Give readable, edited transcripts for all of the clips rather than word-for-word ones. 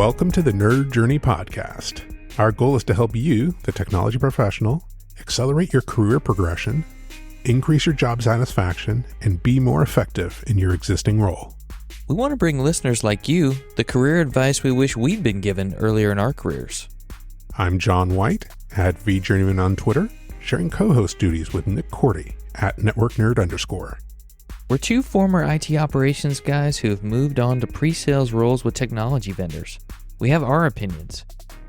Welcome to the Nerd Journey Podcast. Our goal is to help you, the technology professional, accelerate your career progression, increase your job satisfaction, and be more effective in your existing role. We want to bring listeners like you the career advice we wish we'd been given earlier in our careers. I'm John White, at VJourneyman on Twitter, sharing co-host duties with Nick Cordy at NetworkNerd_. We're two former IT operations guys who have moved on to pre-sales roles with technology vendors. We have our opinions,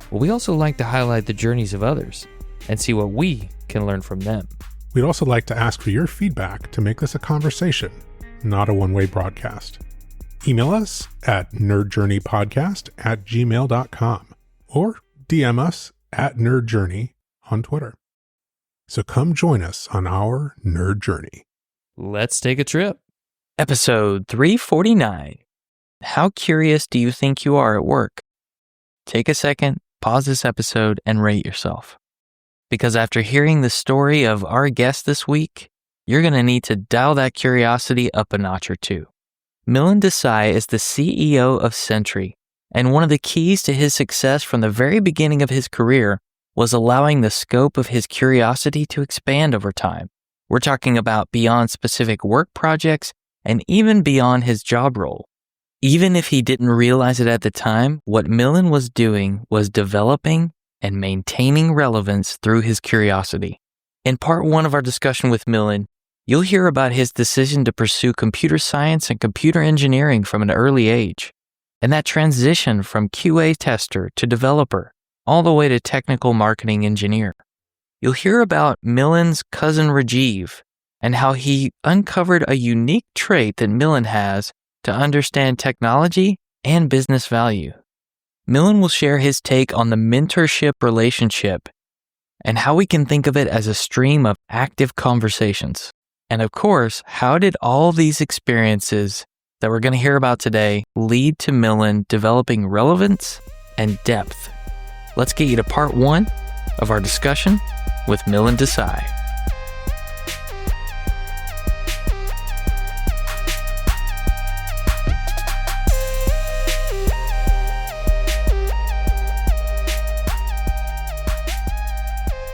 but we also like to highlight the journeys of others and see what we can learn from them. We'd also like to ask for your feedback to make this a conversation, not a one-way broadcast. Email us at nerdjourneypodcast@gmail.com or DM us at nerdjourney on Twitter. So come join us on our nerd journey. Let's take a trip. Episode 349. How curious do you think you are at work? Take a second, pause this episode, and rate yourself. Because after hearing the story of our guest this week, you're going to need to dial that curiosity up a notch or two. Milin Desai is the CEO of Sentry, and one of the keys to his success from the very beginning of his career was allowing the scope of his curiosity to expand over time. We're talking about beyond specific work projects and even beyond his job role. Even if he didn't realize it at the time, what Milin was doing was developing and maintaining relevance through his curiosity. In part one of our discussion with Milin, you'll hear about his decision to pursue computer science and computer engineering from an early age, and that transition from QA tester to developer, all the way to technical marketing engineer. You'll hear about Milin's cousin Rajiv and how he uncovered a unique trait that Milin has to understand technology and business value. Milin will share his take on the mentorship relationship and how we can think of it as a stream of active conversations. And of course, how did all these experiences that we're going to hear about today lead to Milin developing relevance and depth? Let's get you to part one of our discussion with Milin Desai.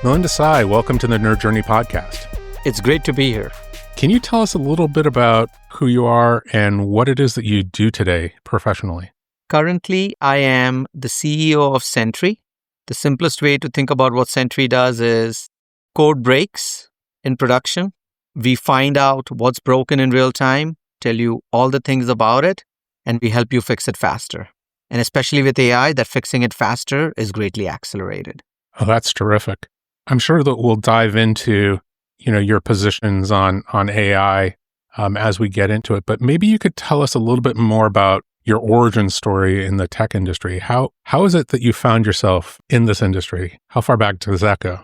Milin Desai, welcome to the Nerd Journey Podcast. It's great to be here. Can you tell us a little bit about who you are and what it is that you do today professionally? Currently, I am the CEO of Sentry. The simplest way to think about what Sentry does is code breaks in production. We find out what's broken in real time, tell you all the things about it, and we help you fix it faster. And especially with AI, that fixing it faster is greatly accelerated. Oh, that's terrific. I'm sure that we'll dive into, your positions on AI as we get into it, but maybe you could tell us a little bit more about your origin story in the tech industry. How is it that you found yourself in this industry? How far back does that go?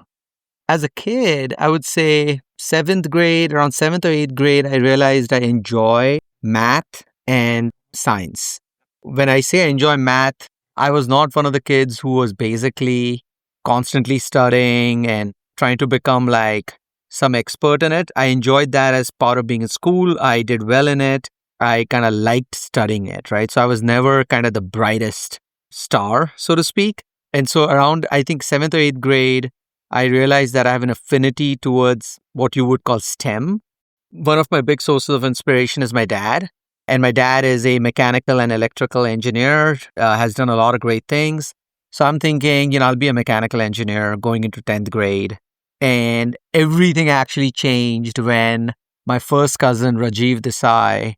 As a kid, I would say around 7th or 8th grade, I realized I enjoy math and science. When I say I enjoy math, I was not one of the kids who was basically constantly studying and trying to become like some expert in it. I enjoyed that as part of being in school. I did well in it. I kind of liked studying it, right? So I was never kind of the brightest star, so to speak. And so around, I think, 7th or 8th grade, I realized that I have an affinity towards what you would call STEM. One of my big sources of inspiration is my dad. And my dad is a mechanical and electrical engineer, has done a lot of great things. So I'm thinking, I'll be a mechanical engineer going into 10th grade. And everything actually changed when my first cousin, Rajiv Desai,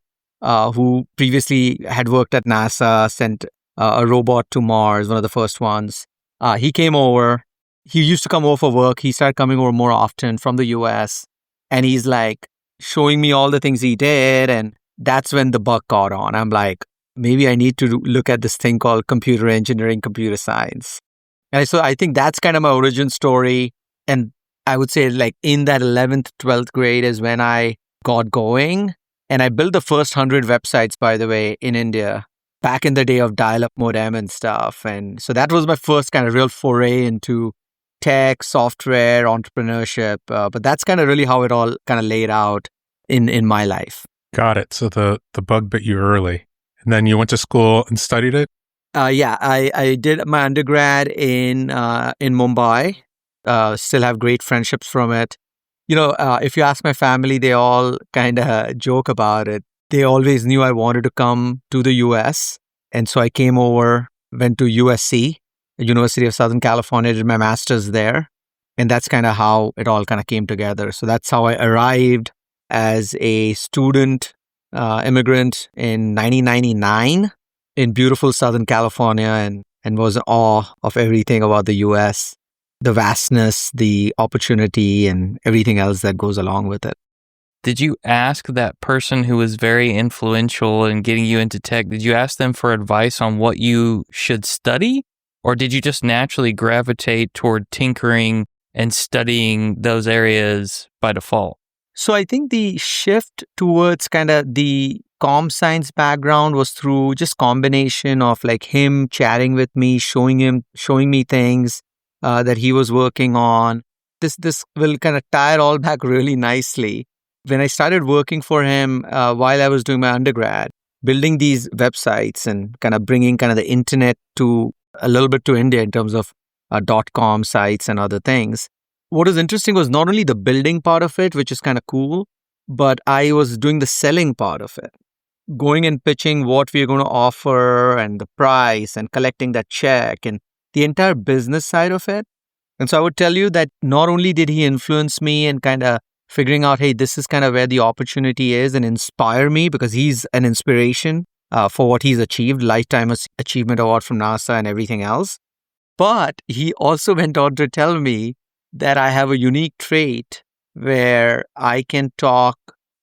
who previously had worked at NASA, sent a robot to Mars, one of the first ones. He came over. He used to come over for work. He started coming over more often from the US. And he's like showing me all the things he did. And that's when the bug caught on. I'm like, maybe I need to look at this thing called computer engineering, computer science. And so I think that's kind of my origin story. And I would say like in that 11th, 12th grade is when I got going. And I built the first 100 websites, by the way, in India, back in the day of dial-up modem and stuff. And so that was my first kind of real foray into tech, software, entrepreneurship. But that's kind of really how it all kind of laid out in my life. Got it. So the bug bit you early. And then you went to school and studied it? I did my undergrad in Mumbai. Still have great friendships from it. If you ask my family, they all kind of joke about it. They always knew I wanted to come to the US. And so I came over, went to USC, University of Southern California, did my master's there. And that's kind of how it all kind of came together. So that's how I arrived as a student immigrant in 1999 in beautiful Southern California, and was in awe of everything about the US, the vastness, the opportunity, and everything else that goes along with it. Did you ask that person who was very influential in getting you into tech, did you ask them for advice on what you should study? Or did you just naturally gravitate toward tinkering and studying those areas by default? So I think the shift towards kind of the comm science background was through just combination of like him chatting with me, showing me things that he was working on. This will kind of tie it all back really nicely. When I started working for him while I was doing my undergrad, building these websites and kind of bringing kind of the internet to a little bit to India in terms of .com sites and other things. What was interesting was not only the building part of it, which is kind of cool, but I was doing the selling part of it. Going and pitching what we are going to offer and the price and collecting that check and the entire business side of it. And so I would tell you that not only did he influence me and kind of figuring out, hey, this is kind of where the opportunity is, and inspire me because he's an inspiration for what he's achieved, Lifetime Achievement Award from NASA and everything else. But he also went on to tell me that I have a unique trait where I can talk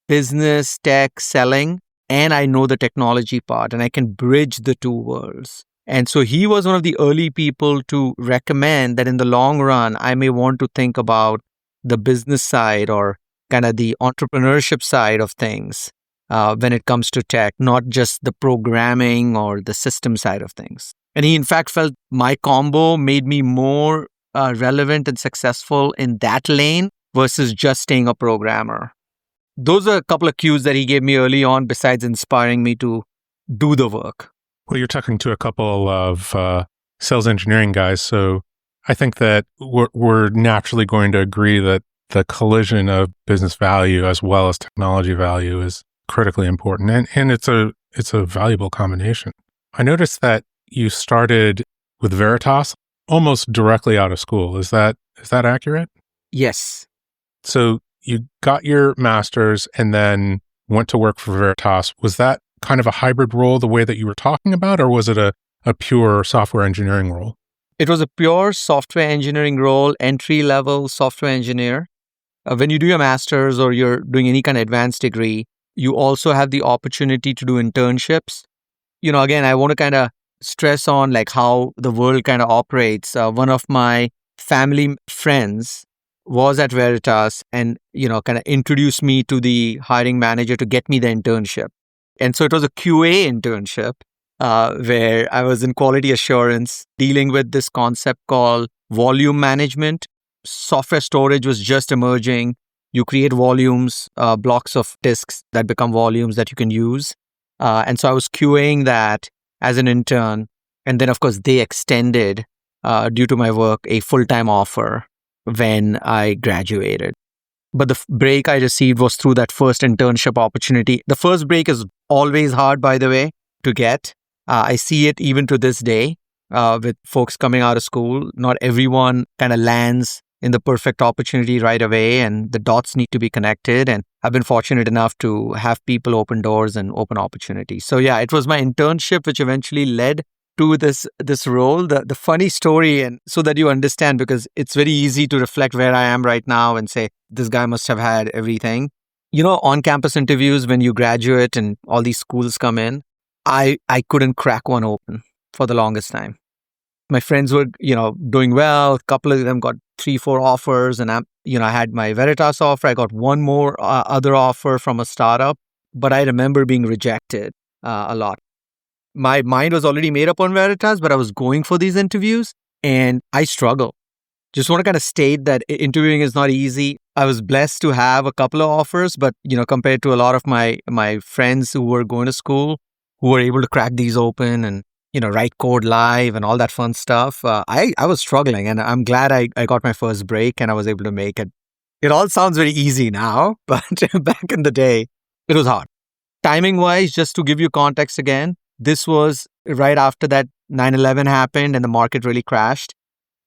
business, tech, selling, and I know the technology part, and I can bridge the two worlds. And so he was one of the early people to recommend that in the long run, I may want to think about the business side or kind of the entrepreneurship side of things when it comes to tech, not just the programming or the system side of things. And he, in fact, felt my combo made me more relevant and successful in that lane versus just staying a programmer. Those are a couple of cues that he gave me early on, besides inspiring me to do the work. Well, you're talking to a couple of sales engineering guys, so I think that we're naturally going to agree that the collision of business value as well as technology value is critically important, and it's a valuable combination. I noticed that you started with Veritas almost directly out of school. Is that accurate? Yes. So you got your master's and then went to work for Veritas. Was that kind of a hybrid role the way that you were talking about, or was it a pure software engineering role? It was a pure software engineering role, entry-level software engineer. When you do your master's or you're doing any kind of advanced degree, you also have the opportunity to do internships. Again, I want to kind of stress on like how the world kind of operates. One of my family friends was at Veritas and, kind of introduced me to the hiring manager to get me the internship. And so it was a QA internship where I was in quality assurance dealing with this concept called volume management. Software storage was just emerging. You create volumes, blocks of disks that become volumes that you can use. And so I was QAing that as an intern. And then, of course, they extended, due to my work, a full-time offer when I graduated. But the break I received was through that first internship opportunity. The first break is always hard, by the way, to get. I see it even to this day with folks coming out of school. Not everyone kind of lands in the perfect opportunity right away, and the dots need to be connected. And I've been fortunate enough to have people open doors and open opportunities. So yeah, it was my internship which eventually led to this role. The funny story, and so that you understand, because it's very easy to reflect where I am right now and say, this guy must have had everything. On-campus interviews, when you graduate and all these schools come in, I couldn't crack one open for the longest time. My friends were, doing well. A couple of them got 3-4 offers, and I had my Veritas offer. I got one more other offer from a startup, but I remember being rejected a lot. My mind was already made up on Veritas, but I was going for these interviews and I struggled. Just want to kind of state that interviewing is not easy. I was blessed to have a couple of offers, but compared to a lot of my friends who were going to school, who were able to crack these open and write code live and all that fun stuff. I was struggling, and I'm glad I got my first break and I was able to make it. It all sounds very easy now, but back in the day, it was hard. Timing wise, just to give you context again, this was right after that 9/11 happened and the market really crashed.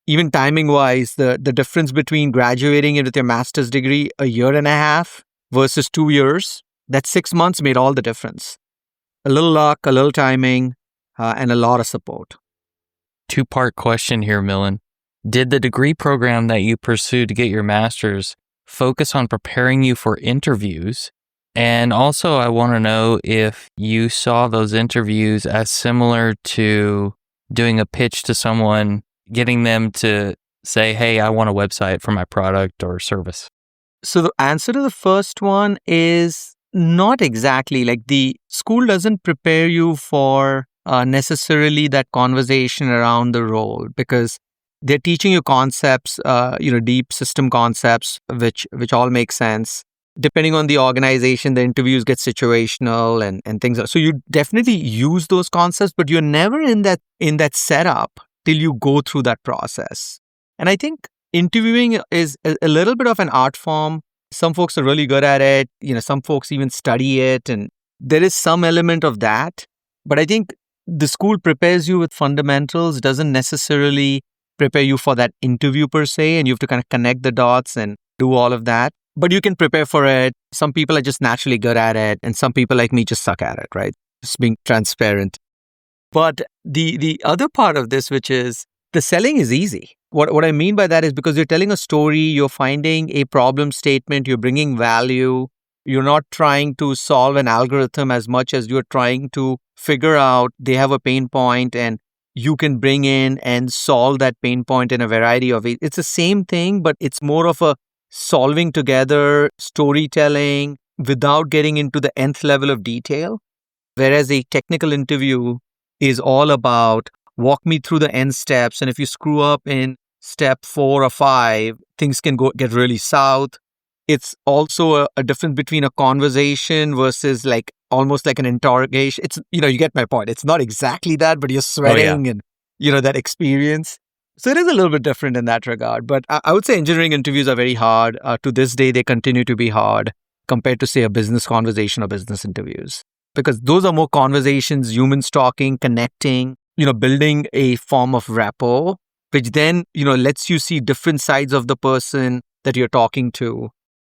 Even timing wise, the difference between graduating with your master's degree a year and a half versus 2 years, that 6 months made all the difference. A little luck, a little timing, and a lot of support. Two-part question here, Milin. Did the degree program that you pursued to get your master's focus on preparing you for interviews? And also, I want to know if you saw those interviews as similar to doing a pitch to someone, getting them to say, hey, I want a website for my product or service. So the answer to the first one is not exactly. Like, the school doesn't prepare you for necessarily that conversation around the role, because they're teaching you concepts, deep system concepts, which all make sense. Depending on the organization, the interviews get situational and things. So you definitely use those concepts, but you're never in that setup till you go through that process. And I think interviewing is a little bit of an art form. Some folks are really good at it. Some folks even study it, and there is some element of that. But I think the school prepares you with fundamentals, doesn't necessarily prepare you for that interview per se, and you have to kind of connect the dots and do all of that. But you can prepare for it. Some people are just naturally good at it, and some people like me just suck at it, right? Just being transparent. But the other part of this, which is the selling, is easy. What I mean by that is because you're telling a story, you're finding a problem statement, you're bringing value. You're not trying to solve an algorithm as much as you're trying to figure out they have a pain point, and you can bring in and solve that pain point in a variety of ways. It's the same thing, but it's more of a solving together, storytelling without getting into the nth level of detail. Whereas a technical interview is all about walk me through the end steps. And if you screw up in step 4 or 5, things can get really south. It's also a difference between a conversation versus like almost like an interrogation. It's, you get my point. It's not exactly that, but you're sweating and, that experience. So it is a little bit different in that regard. But I would say engineering interviews are very hard. To this day, they continue to be hard compared to, say, a business conversation or business interviews. Because those are more conversations, humans talking, connecting, building a form of rapport, which then, lets you see different sides of the person that you're talking to.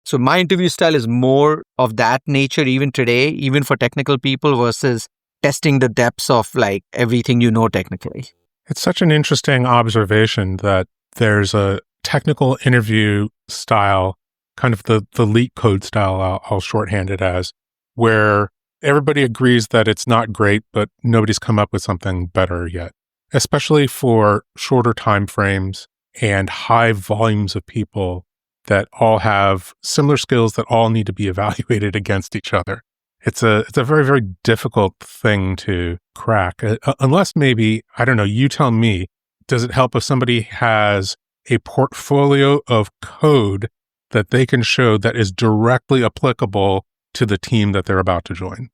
So my interview style is more of that nature even today, even for technical people, versus testing the depths of like everything technically. It's such an interesting observation that there's a technical interview style, kind of the LEET code style, I'll shorthand it as, where everybody agrees that it's not great, but nobody's come up with something better yet, especially for shorter time frames and high volumes of people that all have similar skills that all need to be evaluated against each other. It's a very, very difficult thing to crack, unless maybe, I don't know, you tell me, does it help if somebody has a portfolio of code that they can show that is directly applicable to the team that they're about to join?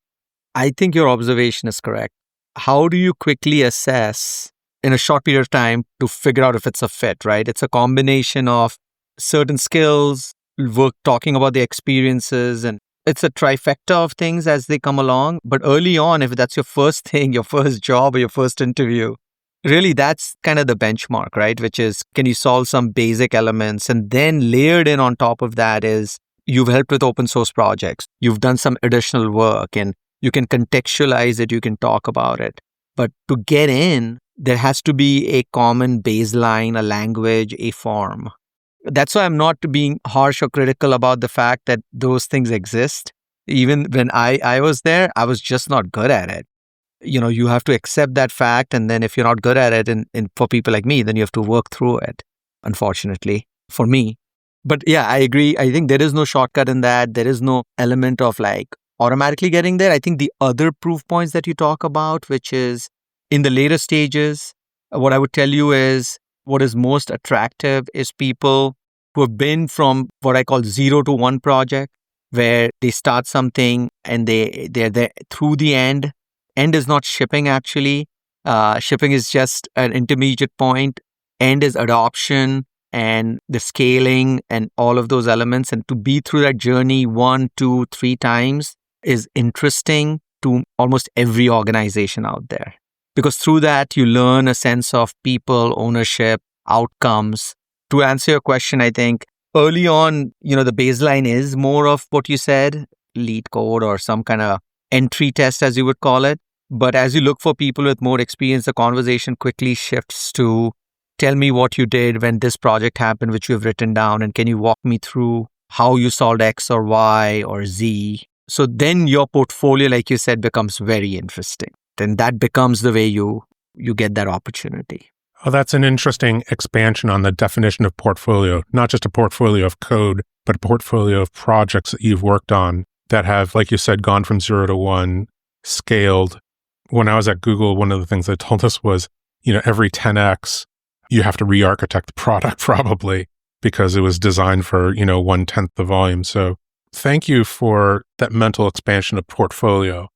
I think your observation is correct. How do you quickly assess in a short period of time to figure out if it's a fit, right? It's a combination of certain skills, talking about the experiences, and it's a trifecta of things as they come along. But early on, if that's your first thing, your first job or your first interview, really that's kind of the benchmark, right? Which is, can you solve some basic elements? And then layered in on top of that is you've helped with open source projects. You've done some additional work and you can contextualize it. You can talk about it. But to get in, there has to be a common baseline, a language, a form. That's why I'm not being harsh or critical about the fact that those things exist. Even when I was there, I was just not good at it. You have to accept that fact. And then if you're not good at it, and for people like me, then you have to work through it, unfortunately, for me. But yeah, I agree. I think there is no shortcut in that. There is no element of like automatically getting there. I think the other proof points that you talk about, which is in the later stages, what I would tell you is, what is most attractive is people who have been from what I call 0 to 1 project, where they start something and they're there through the end. End is not shipping actually, Shipping is just an intermediate point. End is adoption and the scaling and all of those elements. And to be through that journey 1, 2, 3 times is interesting to almost every organization out there. Because through that, you learn a sense of people, ownership, outcomes. To answer your question, I think early on, the baseline is more of what you said, lead code or some kind of entry test, as you would call it. But as you look for people with more experience, the conversation quickly shifts to tell me what you did when this project happened, which you've written down. And can you walk me through how you solved X or Y or Z? So then your portfolio, like you said, becomes very interesting. Then that becomes the way you get that opportunity. Oh, that's an interesting expansion on the definition of portfolio, not just a portfolio of code, but a portfolio of projects that you've worked on that have, like you said, gone from 0 to 1, scaled. When I was at Google, one of the things they told us was, every 10x, you have to re-architect the product probably because it was designed for, 1/10 the volume. So thank you for that mental expansion of portfolio.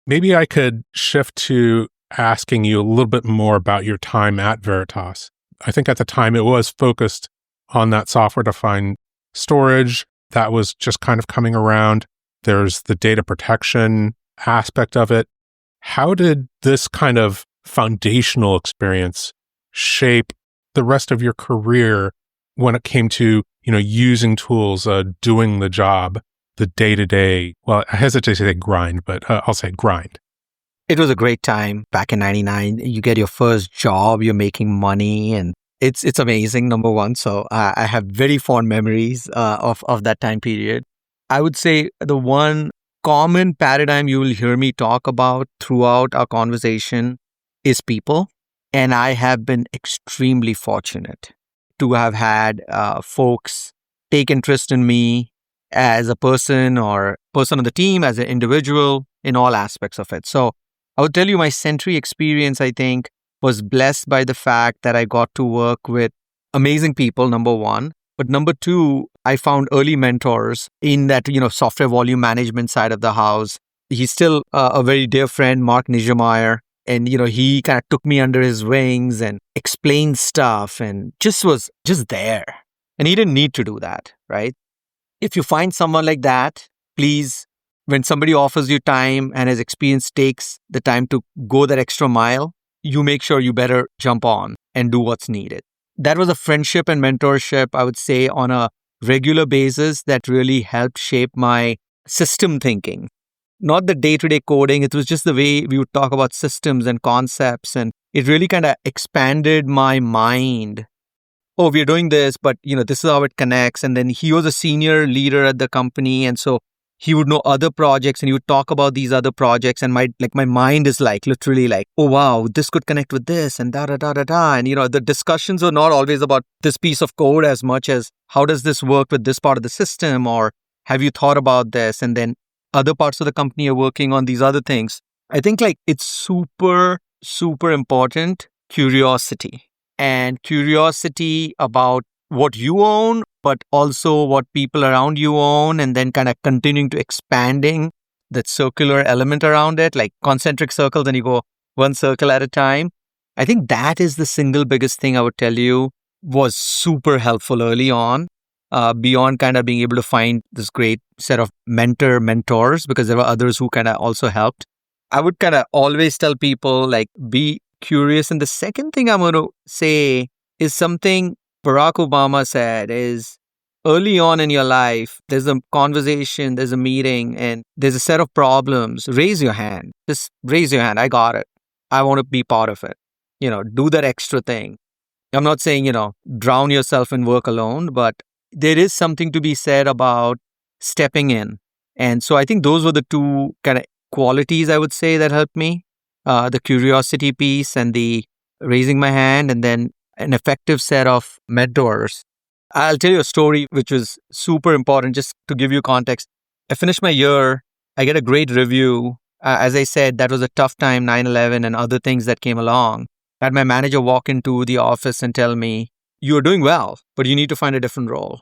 Maybe I could shift to asking you a little bit more about your time at Veritas. I think at the time it was focused on that software-defined storage that was just kind of coming around. There's the data protection aspect of it. How did this kind of foundational experience shape the rest of your career when it came to, using tools, doing the job, the day-to-day, well, I hesitate to say grind, but I'll say grind. It was a great time back in 99. You get your first job, you're making money, and it's amazing, number one. So I have very fond memories of that time period. I would say the one common paradigm you will hear me talk about throughout our conversation is people. And I have been extremely fortunate to have had folks take interest in me as a person or person on the team, as an individual, in all aspects of it. So I would tell you my Sentry experience, I think, was blessed by the fact that I got to work with amazing people, number one. But number two, I found early mentors in that, software volume management side of the house. He's still a very dear friend, Mark Niedermeyer. And, he kind of took me under his wings and explained stuff and was just there. And he didn't need to do that, right? If you find someone like that, please, when somebody offers you time and his experience takes the time to go that extra mile, you make sure you better jump on and do what's needed. That was a friendship and mentorship, I would say, on a regular basis that really helped shape my system thinking. Not the day-to-day coding, it was just the way we would talk about systems and concepts. And it really kind of expanded my mind. Oh, we're doing this, but this is how it connects. And then he was a senior leader at the company. And so he would know other projects and he would talk about these other projects. And my mind is literally oh, wow, this could connect with this and da-da-da-da-da. And, the discussions are not always about this piece of code as much as how does this work with this part of the system, or have you thought about this? And then other parts of the company are working on these other things. I think it's super, super important, curiosity. And curiosity about what you own, but also what people around you own, and then kind of continuing to expanding that circular element around it, like concentric circles, and you go one circle at a time. I think that is the single biggest thing I would tell you was super helpful early on, beyond kind of being able to find this great set of mentors, because there were others who kind of also helped. I would kind of always tell people be curious. And the second thing I'm going to say is something Barack Obama said is early on in your life, there's a conversation, there's a meeting, and there's a set of problems. Raise your hand. Just raise your hand. I got it. I want to be part of it. Do that extra thing. I'm not saying, drown yourself in work alone, but there is something to be said about stepping in. And so I think those were the two kind of qualities I would say that helped me. The curiosity piece and the raising my hand, and then an effective set of mentors. I'll tell you a story which was super important just to give you context. I finished my year. I get a great review. As I said, that was a tough time, 9/11 and other things that came along. I had my manager walk into the office and tell me, you're doing well, but you need to find a different role.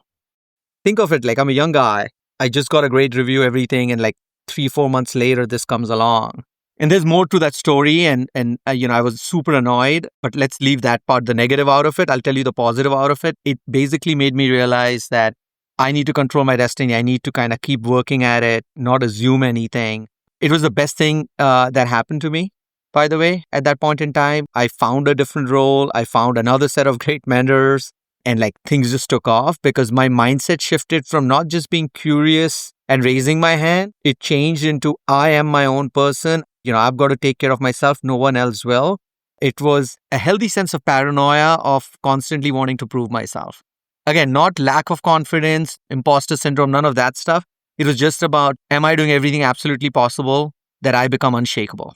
Think of it like I'm a young guy. I just got a great review, everything, and 3-4 months later, this comes along. And there's more to that story. And I was super annoyed, but let's leave that part, the negative out of it. I'll tell you the positive out of it. It basically made me realize that I need to control my destiny. I need to kind of keep working at it, not assume anything. It was the best thing that happened to me, by the way. At that point in time, I found a different role. I found another set of great mentors, and like things just took off because my mindset shifted from not just being curious and raising my hand. It changed into I am my own person. I've got to take care of myself. No one else will. It was a healthy sense of paranoia of constantly wanting to prove myself. Again, not lack of confidence, imposter syndrome, none of that stuff. It was just about, am I doing everything absolutely possible that I become unshakable?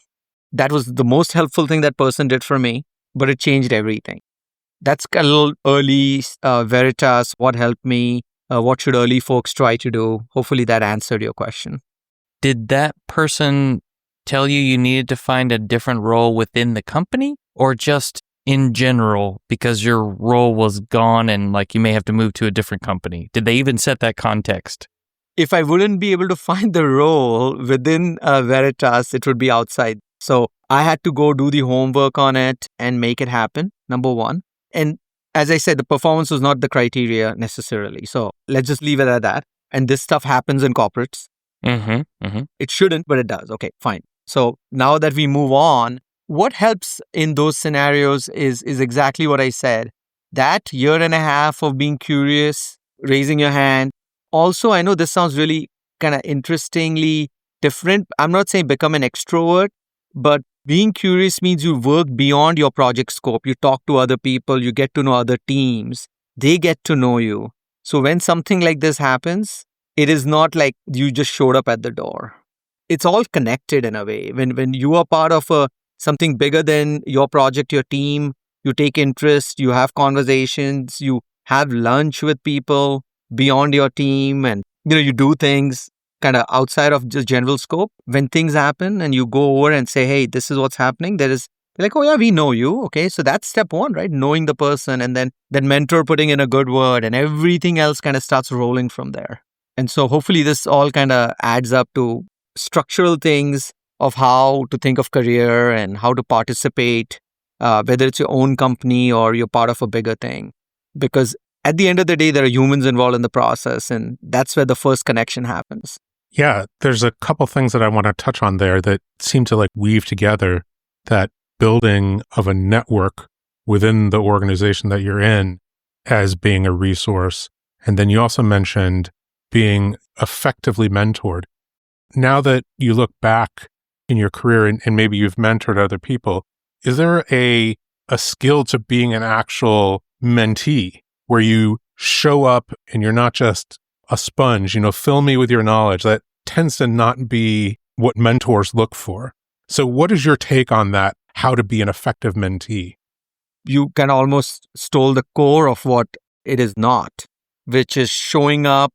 That was the most helpful thing that person did for me, but it changed everything. That's a little early Veritas, what helped me, what should early folks try to do? Hopefully that answered your question. Did that person tell you needed to find a different role within the company, or just in general because your role was gone and like you may have to move to a different company? Did they even set that context? If I wouldn't be able to find the role within Veritas, it would be outside. So I had to go do the homework on it and make it happen, number one. And as I said, the performance was not the criteria necessarily. So let's just leave it at that. And this stuff happens in corporates. It shouldn't, but it does. Okay, fine. So now that we move on, what helps in those scenarios is exactly what I said. That year and a half of being curious, raising your hand. Also, I know this sounds really kind of interestingly different. I'm not saying become an extrovert, but being curious means you work beyond your project scope. You talk to other people, you get to know other teams, they get to know you. So when something like this happens, it is not like you just showed up at the door. It's all connected in a way. When you are part of something bigger than your project, your team, you take interest, you have conversations, you have lunch with people beyond your team, and you do things kind of outside of just general scope. When things happen and you go over and say, hey, this is what's happening, they're like, oh yeah, we know you. Okay, so that's step one, right? Knowing the person, and then that mentor putting in a good word, and everything else kind of starts rolling from there. And so hopefully this all kind of adds up to structural things of how to think of career and how to participate, whether it's your own company or you're part of a bigger thing. Because at the end of the day, there are humans involved in the process, and that's where the first connection happens. Yeah, there's a couple things that I want to touch on there that seem to like weave together that building of a network within the organization that you're in as being a resource. And then you also mentioned being effectively mentored. Now that you look back in your career and maybe you've mentored other people, is there a skill to being an actual mentee where you show up and you're not just a sponge, fill me with your knowledge? That tends to not be what mentors look for. So what is your take on that, how to be an effective mentee? You can almost stole the core of what it is not, which is showing up,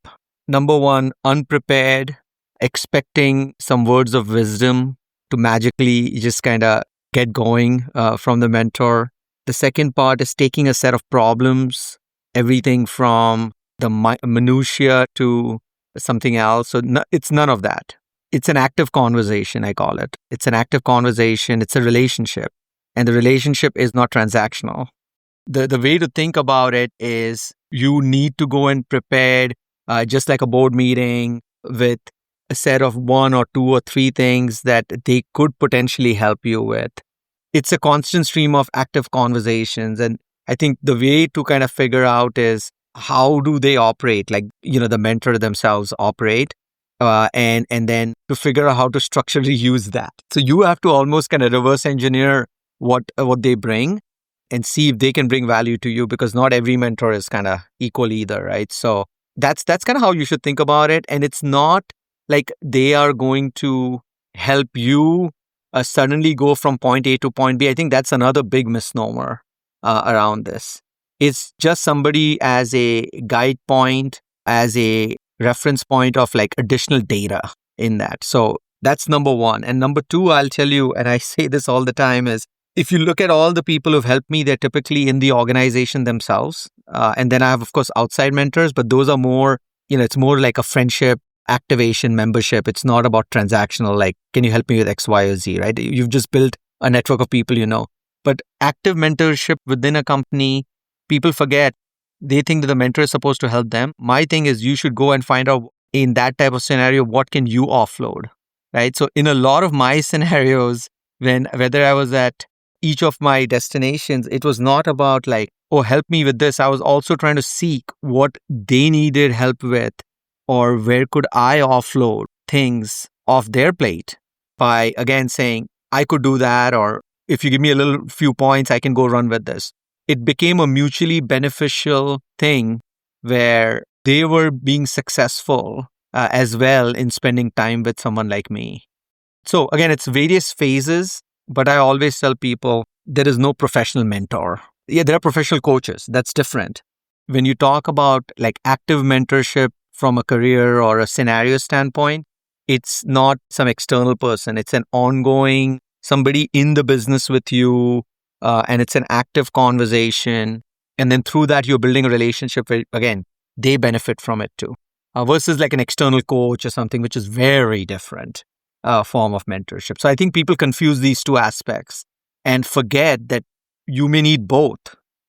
number one, unprepared, expecting some words of wisdom to magically just kind of get going from the mentor. The second part is taking a set of problems, everything from the minutiae to something else. So it's none of that. It's an active conversation, I call it. It's an active conversation. It's a relationship. And the relationship is not transactional. The way to think about it is you need to go in prepared, just like a board meeting, with a set of 1 or 2 or 3 things that they could potentially help you with. It's a constant stream of active conversations. And I think the way to kind of figure out is how do they operate, like, the mentor themselves operate, and then to figure out how to structurally use that. So you have to almost kind of reverse engineer what they bring and see if they can bring value to you, because not every mentor is kind of equal either, right? So that's kind of how you should think about it. And it's not like they are going to help you suddenly go from point A to point B. I think that's another big misnomer around this. It's just somebody as a guide point, as a reference point of like additional data in that. So that's number one. And number two, I'll tell you, and I say this all the time, is if you look at all the people who've helped me, they're typically in the organization themselves. And then I have, of course, outside mentors, but those are more, it's more like a friendship, activation membership. It's not about transactional, like, can you help me with X, Y, or Z, right? You've just built a network of people you know. But active mentorship within a company, people forget. They think that the mentor is supposed to help them. My thing is you should go and find out in that type of scenario, what can you offload, right? So in a lot of my scenarios, whether I was at each of my destinations, it was not about like, oh, help me with this. I was also trying to seek what they needed help with, or where could I offload things off their plate by, again, saying, I could do that, or if you give me a little few points, I can go run with this. It became a mutually beneficial thing where they were being successful as well in spending time with someone like me. So again, it's various phases, but I always tell people there is no professional mentor. Yeah, there are professional coaches. That's different. When you talk about like active mentorship from a career or a scenario standpoint, it's not some external person. It's an ongoing, somebody in the business with you, and it's an active conversation. And then through that, you're building a relationship where, again, they benefit from it too. Versus like an external coach or something, which is very different form of mentorship. So I think people confuse these two aspects and forget that you may need both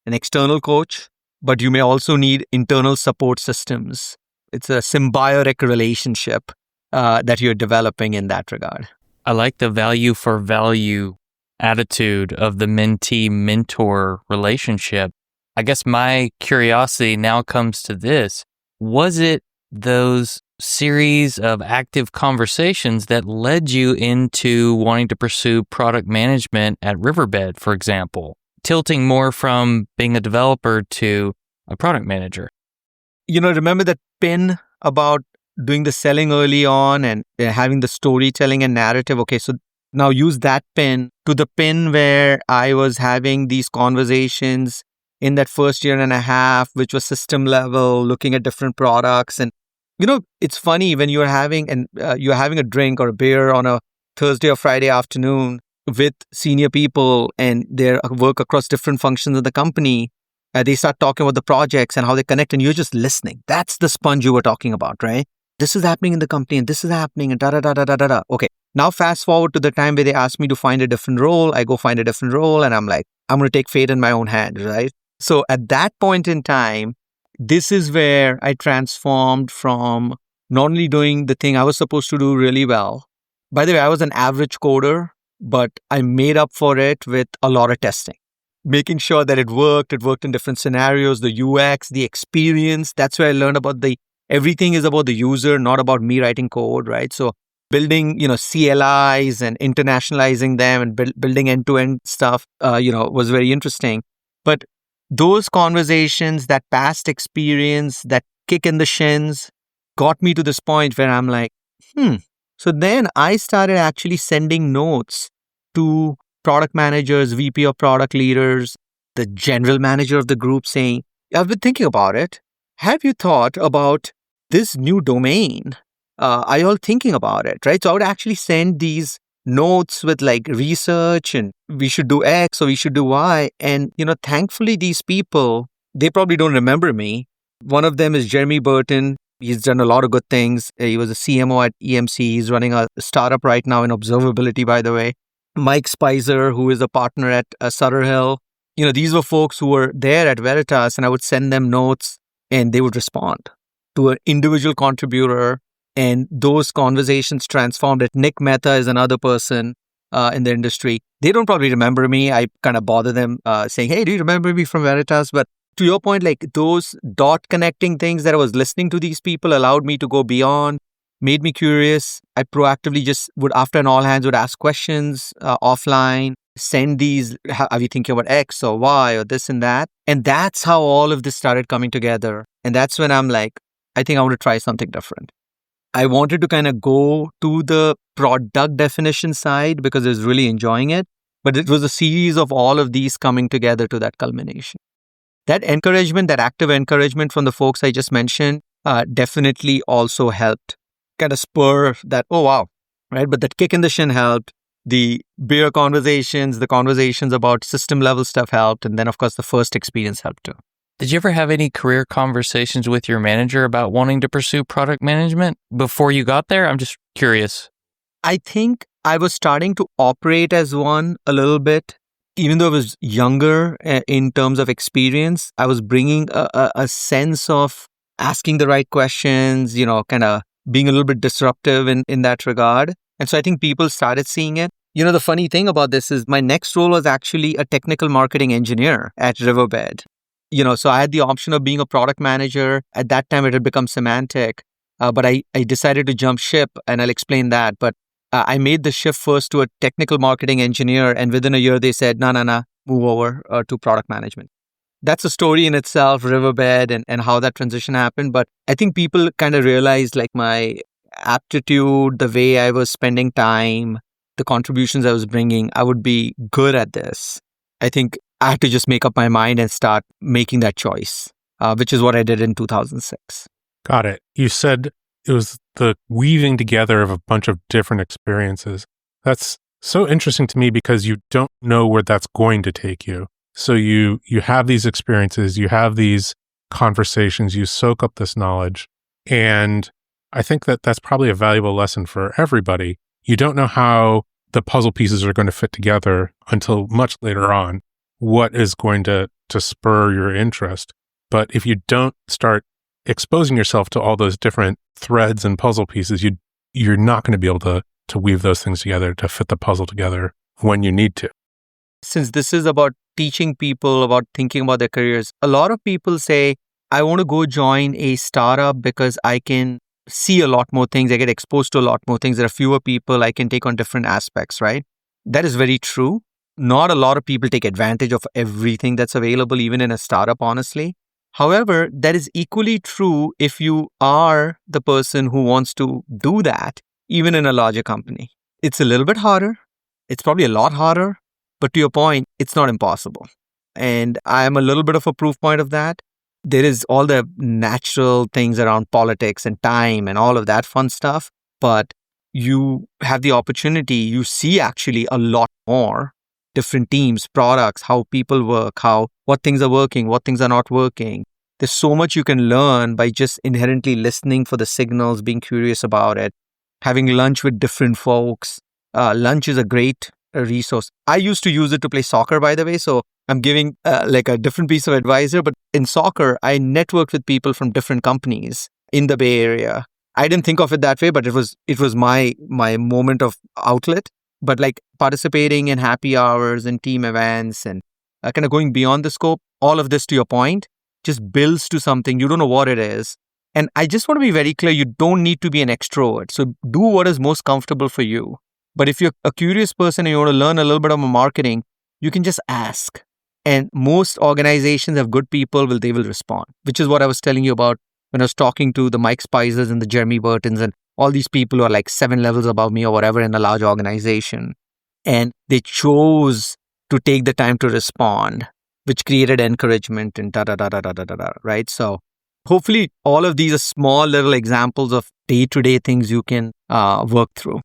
an external coach, but you may also need internal support systems. It's a symbiotic relationship that you're developing in that regard. I like the value for value attitude of the mentee-mentor relationship. I guess my curiosity now comes to this. Was it those series of active conversations that led you into wanting to pursue product management at Riverbed, for example, tilting more from being a developer to a product manager? Remember that pin about doing the selling early on and having the storytelling and narrative? Okay, so now use that pin to the pin where I was having these conversations in that first year and a half, which was system level, looking at different products. And it's funny when you're having a drink or a beer on a Thursday or Friday afternoon with senior people and their work across different functions of the company. They start talking about the projects and how they connect, and you're just listening. That's the sponge you were talking about, right? This is happening in the company, and this is happening, and da-da-da-da-da-da. Okay, now fast forward to the time where they ask me to find a different role. I go find a different role, and I'm like, I'm going to take fate in my own hands, right? So at that point in time, this is where I transformed from not only doing the thing I was supposed to do really well. By the way, I was an average coder, but I made up for it with a lot of testing, making sure that it worked in different scenarios, the UX, the experience. That's where I learned about everything is about the user, not about me writing code, right? So building, CLIs and internationalizing them and building end-to-end stuff, was very interesting. But those conversations, that past experience, that kick in the shins got me to this point where I'm like, So then I started actually sending notes to product managers, VP of product leaders, the general manager of the group saying, I've been thinking about it. Have you thought about this new domain? Are you all thinking about it, right? So I would actually send these notes with like research and we should do X or we should do Y. And, thankfully these people, they probably don't remember me. One of them is Jeremy Burton. He's done a lot of good things. He was a CMO at EMC. He's running a startup right now in observability, by the way. Mike Spicer, who is a partner at Sutter Hill. These were folks who were there at Veritas, and I would send them notes and they would respond to an individual contributor. And those conversations transformed it. Nick Mehta is another person in the industry. They don't probably remember me. I kind of bother them saying, hey, do you remember me from Veritas? But to your point, like those dot connecting things that I was listening to these people allowed me to go beyond, made me curious. I proactively just would, after an all hands, would ask questions offline, send these, are you thinking about X or Y or this and that? And that's how all of this started coming together. And that's when I'm like, I think I want to try something different. I wanted to kind of go to the product definition side because I was really enjoying it. But it was a series of all of these coming together to that culmination. That encouragement, that active encouragement from the folks I just mentioned, definitely also helped kind of spur that, oh, wow, right? But that kick in the shin helped. The beer conversations, the conversations about system level stuff helped. And then, of course, the first experience helped too. Did you ever have any career conversations with your manager about wanting to pursue product management before you got there? I'm just curious. I think I was starting to operate as one a little bit. Even though I was younger in terms of experience, I was bringing a sense of asking the right questions, kind of being a little bit disruptive in that regard. And so I think people started seeing it. The funny thing about this is my next role was actually a technical marketing engineer at Riverbed. So I had the option of being a product manager. At that time, it had become semantic, but I decided to jump ship, and I'll explain that. But I made the shift first to a technical marketing engineer, and within a year, they said, no, move over to product management. That's a story in itself, Riverbed, and how that transition happened. But I think people kind of realized like my aptitude, the way I was spending time, the contributions I was bringing, I would be good at this. I think I had to just make up my mind and start making that choice, which is what I did in 2006. Got it. You said it was the weaving together of a bunch of different experiences. That's so interesting to me because you don't know where that's going to take you. So you have these experiences, you have these conversations, you soak up this knowledge. And I think that that's probably a valuable lesson for everybody. You don't know how the puzzle pieces are going to fit together until much later on. What is going to spur your interest. But if you don't start exposing yourself to all those different threads and puzzle pieces, you're not going to be able to weave those things together to fit the puzzle together when you need to. Since this is about teaching people about thinking about their careers, a lot of people say, I want to go join a startup because I can see a lot more things. I get exposed to a lot more things. There are fewer people. I can take on different aspects, right? That is very true. Not a lot of people take advantage of everything that's available, even in a startup, honestly. However, that is equally true if you are the person who wants to do that, even in a larger company. It's a little bit harder. It's probably a lot harder. But to your point, it's not impossible. And I'm a little bit of a proof point of that. There is all the natural things around politics and time and all of that fun stuff. But you have the opportunity, you see actually a lot more. Different teams, products, how people work, what things are working, what things are not working. There's so much you can learn by just inherently listening for the signals, being curious about it, having lunch with different folks. Lunch is a great resource. I used to use it to play soccer, by the way. So I'm giving like a different piece of advice here. But in soccer, I networked with people from different companies in the Bay Area. I didn't think of it that way, but it was my moment of outlet. But like participating in happy hours and team events and kind of going beyond the scope, all of this, to your point, just builds to something. You don't know what it is. And I just want to be very clear, you don't need to be an extrovert. So do what is most comfortable for you. But if you're a curious person and you want to learn a little bit about marketing, you can just ask. And most organizations have good people, they will respond, which is what I was telling you about when I was talking to the Mike Spicers and the Jeremy Burtons and all these people who are like 7 levels above me or whatever in a large organization. And they chose to take the time to respond, which created encouragement and right? So hopefully all of these are small little examples of day-to-day things you can work through.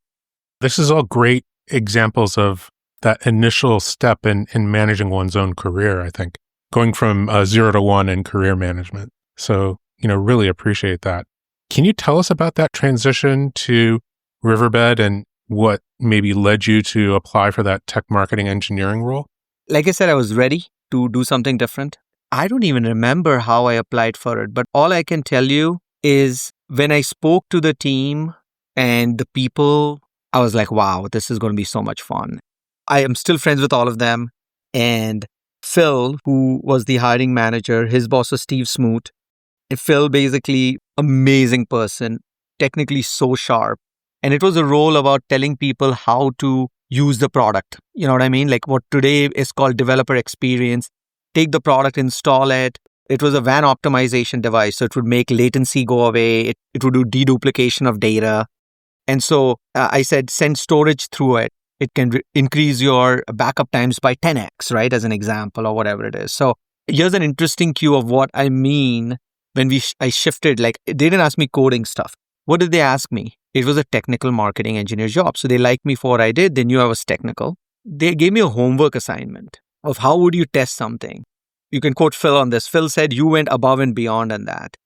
This is all great examples of that initial step in managing one's own career, I think, going from 0 to 1 in career management. So, really appreciate that. Can you tell us about that transition to Riverbed and what maybe led you to apply for that tech marketing engineering role? Like I said, I was ready to do something different. I don't even remember how I applied for it, but all I can tell you is when I spoke to the team and the people, I was like, wow, this is going to be so much fun. I am still friends with all of them. And Phil, who was the hiring manager, his boss was Steve Smoot. And Phil, basically, amazing person, technically so sharp. And it was a role about telling people how to use the product. You know what I mean? Like what today is called developer experience. Take the product, install it. It was a WAN optimization device. So it would make latency go away. It would do deduplication of data. And so I said, send storage through it. It can increase your backup times by 10x, right? As an example or whatever it is. So here's an interesting cue of what I mean when I shifted. Like they didn't ask me coding stuff. What did they ask me? It was a technical marketing engineer job. So they liked me for what I did. They knew I was technical. They gave me a homework assignment of how would you test something. you can quote Phil on this. Phil said, you went above and beyond on that.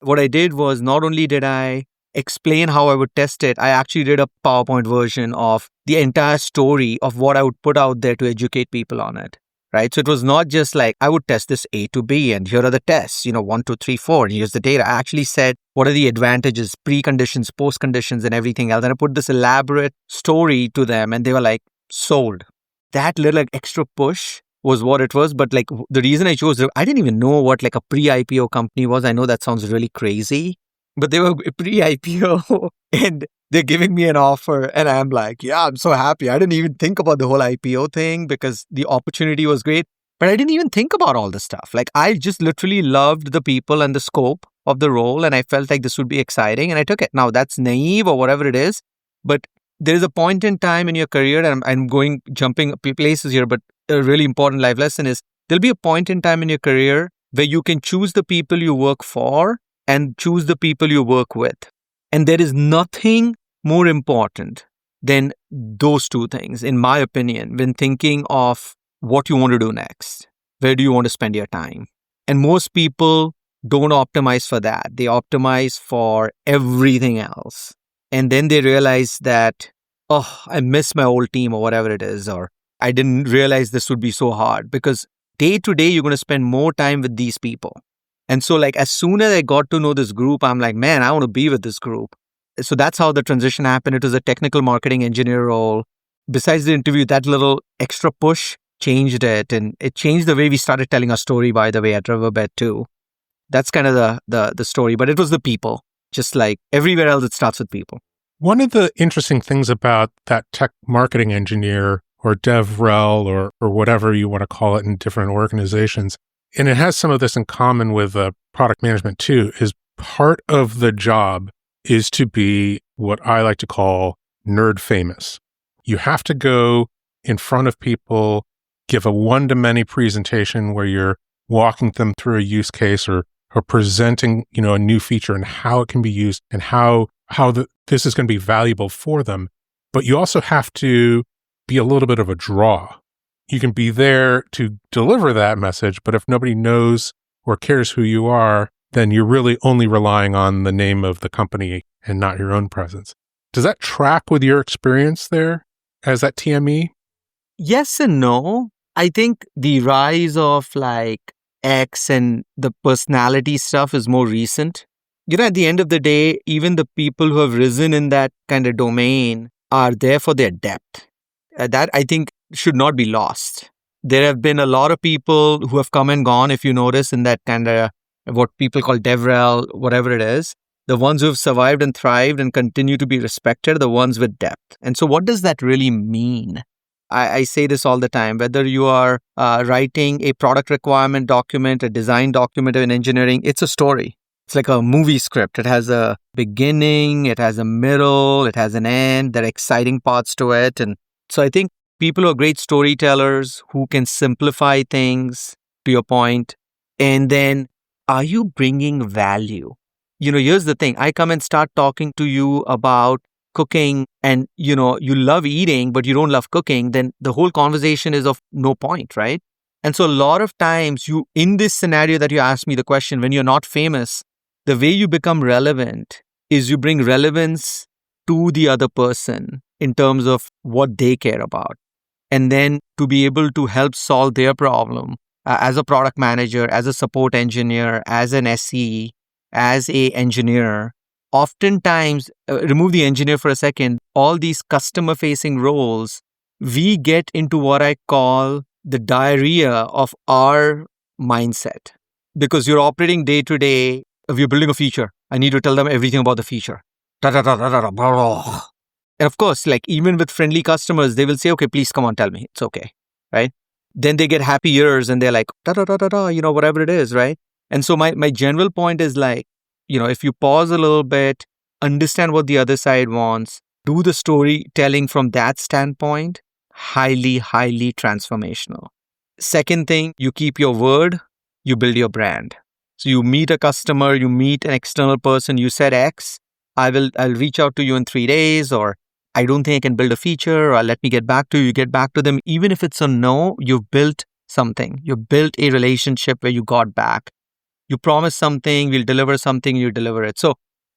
What I did was not only did I explain how I would test it, I actually did a PowerPoint version of the entire story of what I would put out there to educate people on it. Right. So it was not just like I would test this A to B and here are the tests, 1, 2, 3, 4, and here's the data. I actually said, what are the advantages, preconditions, postconditions, and everything else. And I put this elaborate story to them and they were like, sold. That little extra push was what it was. But like the reason I chose, I didn't even know what like a pre-IPO company was. I know that sounds really crazy, but they were pre-IPO and they're giving me an offer and I'm like, yeah, I'm so happy. I didn't even think about the whole IPO thing because the opportunity was great, but I didn't even think about all the stuff. Like I just literally loved the people and the scope of the role and I felt like this would be exciting and I took it. Now that's naive or whatever it is, but there is a point in time in your career, and I'm jumping places here, but a really important life lesson is there'll be a point in time in your career where you can choose the people you work for and choose the people you work with. And there is nothing more important than those two things, in my opinion, when thinking of what you want to do next. Where do you want to spend your time? And most people don't optimize for that. They optimize for everything else. And then they realize that, I miss my old team or whatever it is, or I didn't realize this would be so hard because day to day, you're going to spend more time with these people. And so like as soon as I got to know this group, I'm like, man, I want to be with this group. So that's how the transition happened. It was a technical marketing engineer role. Besides the interview, that little extra push changed it. And it changed the way we started telling our story, by the way, at Riverbed too. That's kind of the story, but it was the people. Just like everywhere else, it starts with people. One of the interesting things about that tech marketing engineer or DevRel or whatever you want to call it in different organizations, and it has some of this in common with product management too, is part of the job is to be what I like to call nerd famous. You have to go in front of people, give a one-to-many presentation where you're walking them through a use case or presenting, a new feature and how it can be used and how this is going to be valuable for them. But you also have to be a little bit of a draw. You can be there to deliver that message, but if nobody knows or cares who you are, then you're really only relying on the name of the company and not your own presence. Does that track with your experience there as that TME? Yes and no. I think the rise of like X and the personality stuff is more recent. At the end of the day, even the people who have risen in that kind of domain are there for their depth. That I think should not be lost. There have been a lot of people who have come and gone, if you notice, in that kind of what people call DevRel, whatever it is. The ones who have survived and thrived and continue to be respected are the ones with depth. And so what does that really mean? I say this all the time, whether you are writing a product requirement document, a design document in engineering, it's a story. It's like a movie script. It has a beginning, it has a middle, it has an end. There are exciting parts to it. And so I think people who are great storytellers who can simplify things, to your point, and then are you bringing value? Here's the thing. I come and start talking to you about cooking and, you love eating, but you don't love cooking, then the whole conversation is of no point, right? And so a lot of times in this scenario that you asked me the question, when you're not famous, the way you become relevant is you bring relevance to the other person in terms of what they care about. And then to be able to help solve their problem as a product manager, as a support engineer, as an SE, as a engineer, oftentimes, remove the engineer for a second, all these customer-facing roles, we get into what I call the diarrhea of our mindset. Because you're operating day to day, if you're building a feature, I need to tell them everything about the feature. And of course, like even with friendly customers, they will say, okay, please come on, tell me. It's okay, right? Then they get happy ears and they're like, whatever it is, right? And so my general point is like, if you pause a little bit, understand what the other side wants, do the storytelling from that standpoint, highly, highly transformational. Second thing, you keep your word, you build your brand. So you meet a customer, you meet an external person, you said X, I'll reach out to you in 3 days, or I don't think I can build a feature, or let me get back to you. You get back to them. Even if it's a no, you've built something. You built a relationship where you got back. You promise something, we'll deliver something, you deliver it. So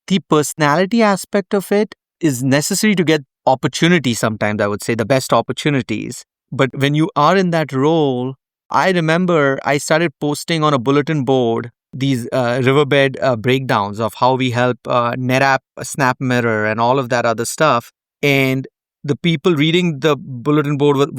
the personality aspect of it is necessary to get opportunities sometimes, I would say, the best opportunities. But when you are in that role, I remember I started posting on a bulletin board these riverbed breakdowns of how we help NetApp, SnapMirror, and all of that other stuff. And the people reading the bulletin board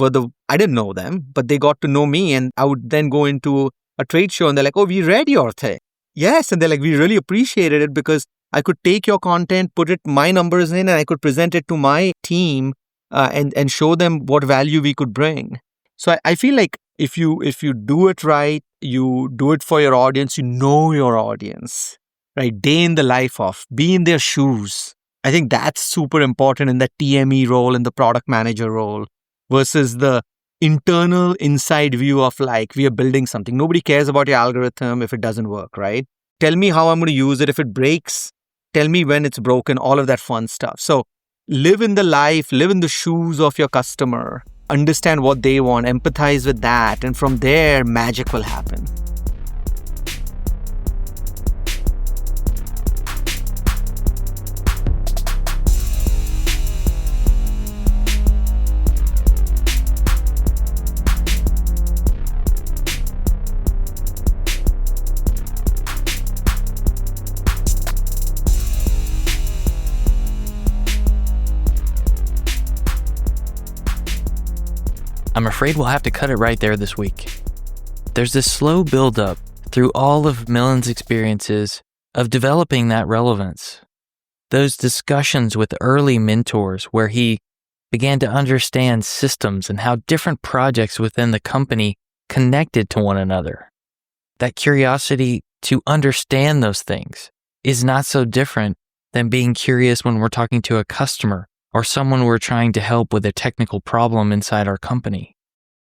I didn't know them, but they got to know me. And I would then go into a trade show and they're like, oh, we read your thing. Yes. And they're like, we really appreciated it because I could take your content, put my numbers in, and I could present it to my team and show them what value we could bring. So I feel like if you do it right, you do it for your audience, you know your audience, right? Day in the life of, be in their shoes. I think that's super important in the TME role, in the product manager role, versus the internal inside view of like, we are building something. Nobody cares about your algorithm if it doesn't work, right? Tell me how I'm going to use it. If it breaks, tell me when it's broken, all of that fun stuff. So live in the life, live in the shoes of your customer, understand what they want, empathize with that. And from there, magic will happen. I'm afraid we'll have to cut it right there this week. There's this slow buildup through all of Milin's experiences of developing that relevance. Those discussions with early mentors where he began to understand systems and how different projects within the company connected to one another. That curiosity to understand those things is not so different than being curious when we're talking to a customer or someone we're trying to help with a technical problem inside our company.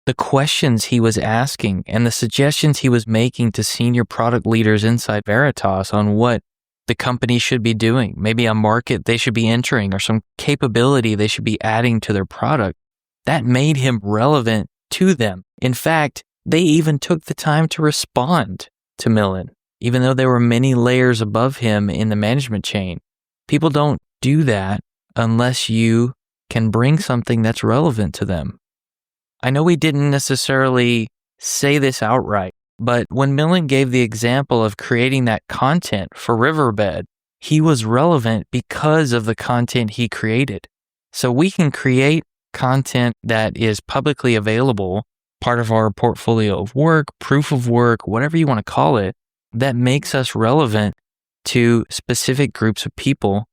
The questions he was asking and the suggestions he was making to senior product leaders inside Veritas on what the company should be doing, maybe a market they should be entering or some capability they should be adding to their product, that made him relevant to them. In fact, they even took the time to respond to Milin, even though there were many layers above him in the management chain. People don't do that unless you can bring something that's relevant to them. I know we didn't necessarily say this outright, but when Milin gave the example of creating that content for Riverbed, he was relevant because of the content he created. So we can create content that is publicly available, part of our portfolio of work, proof of work, whatever you want to call it, that makes us relevant to specific groups of people.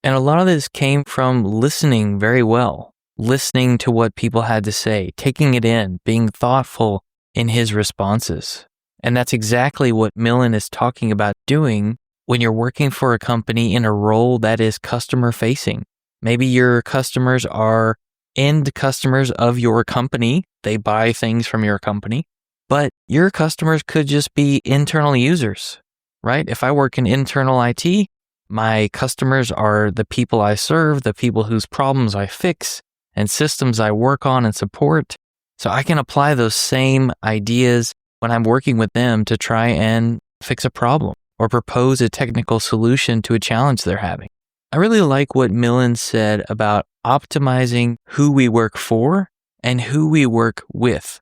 And a lot of this came from listening very well, listening to what people had to say, taking it in, being thoughtful in his responses. And that's exactly what Milin is talking about doing when you're working for a company in a role that is customer facing. Maybe your customers are end customers of your company. They buy things from your company, but your customers could just be internal users, right? If I work in internal IT, my customers are the people I serve, the people whose problems I fix and systems I work on and support. So I can apply those same ideas when I'm working with them to try and fix a problem or propose a technical solution to a challenge they're having. I really like what Milin said about optimizing who we work for and who we work with.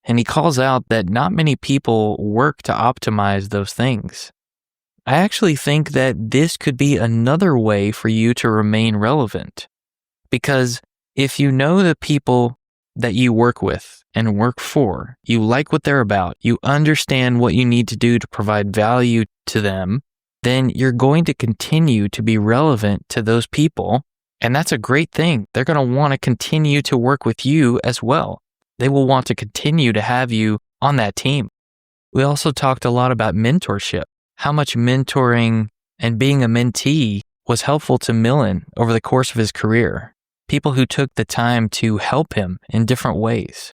And he calls out that not many people work to optimize those things. I actually think that this could be another way for you to remain relevant. Because if you know the people that you work with and work for, you like what they're about, you understand what you need to do to provide value to them, then you're going to continue to be relevant to those people. And that's a great thing. They're going to want to continue to work with you as well. They will want to continue to have you on that team. We also talked a lot about mentorship, how much mentoring and being a mentee was helpful to Milin over the course of his career. People who took the time to help him in different ways.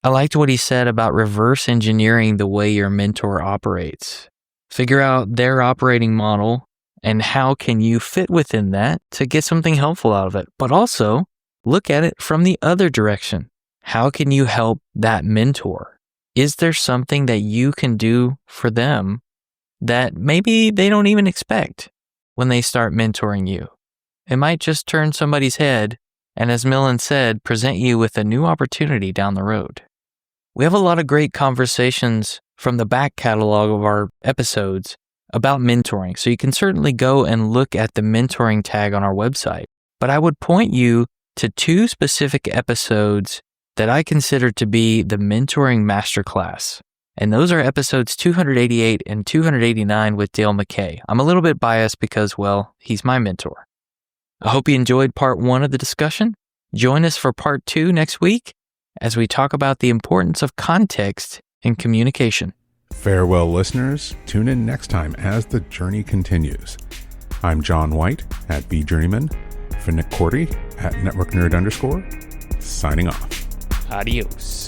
I liked what he said about reverse engineering the way your mentor operates. Figure out their operating model and how can you fit within that to get something helpful out of it. But also look at it from the other direction. How can you help that mentor? Is there something that you can do for them that maybe they don't even expect when they start mentoring you? It might just turn somebody's head and, as Milin said, present you with a new opportunity down the road. We have a lot of great conversations from the back catalog of our episodes about mentoring, so you can certainly go and look at the mentoring tag on our website. But I would point you to 2 specific episodes that I consider to be the mentoring masterclass. And those are episodes 288 and 289 with Dale McKay. I'm a little bit biased because, well, he's my mentor. I hope you enjoyed part 1 of the discussion. Join us for part 2 next week as we talk about the importance of context in communication. Farewell, listeners. Tune in next time as the journey continues. I'm John White at BJourneyman, for Nick Cordy at NetworkNerd_, signing off. Adios.